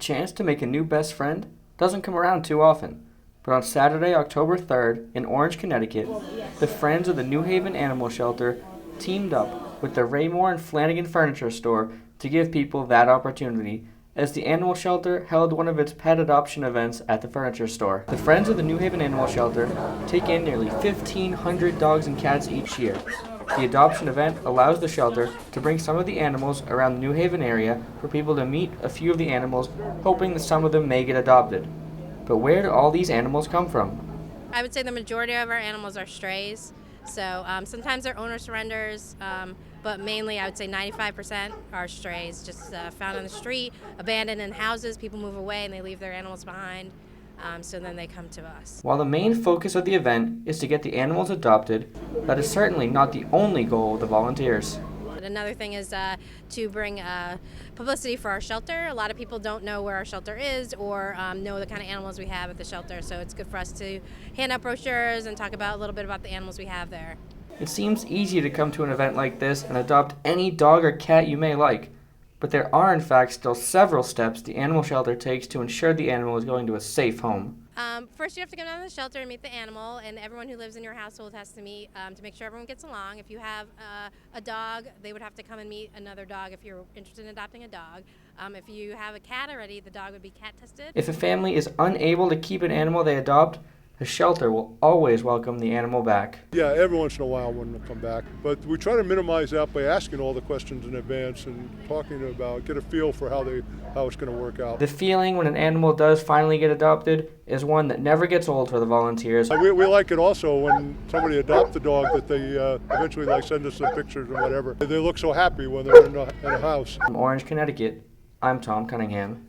chance to make a new best friend doesn't come around too often, but on Saturday, October 3rd, in Orange, Connecticut, the Friends of the New Haven Animal Shelter teamed up with the Raymore and Flanagan Furniture Store to give people that opportunity, as the animal shelter held one of its pet adoption events at the furniture store. The Friends of the New Haven Animal Shelter take in nearly 1,500 dogs and cats each year. The adoption event allows the shelter to bring some of the animals around the New Haven area for people to meet a few of the animals, hoping that some of them may get adopted. But where do all these animals come from? I would say the majority of our animals are strays. So sometimes they're owner surrenders, but mainly I would say 95% are strays, just found on the street, abandoned in houses. People move away and they leave their animals behind, so then they come to us. While the main focus of the event is to get the animals adopted, that is certainly not the only goal of the volunteers. But another thing is to bring publicity for our shelter. A lot of people don't know where our shelter is or know the kind of animals we have at the shelter, so it's good for us to hand out brochures and talk about a little bit about the animals we have there. It seems easy to come to an event like this and adopt any dog or cat you may like, but there are in fact still several steps the animal shelter takes to ensure the animal is going to a safe home. First, you have to come down to the shelter and meet the animal, and everyone who lives in your household has to meet to make sure everyone gets along. If you have a dog, they would have to come and meet another dog if you're interested in adopting a dog. If you have a cat already, the dog would be cat tested. If a family is unable to keep an animal they adopt, the shelter will always welcome the animal back. Yeah, every once in a while one will come back. But we try to minimize that by asking all the questions in advance and talking about, get a feel for how it's going to work out. The feeling when an animal does finally get adopted is one that never gets old for the volunteers. We like it also when somebody adopts a dog that they eventually send us some pictures or whatever. They look so happy when they're in a house. From Orange, Connecticut, I'm Tom Cunningham.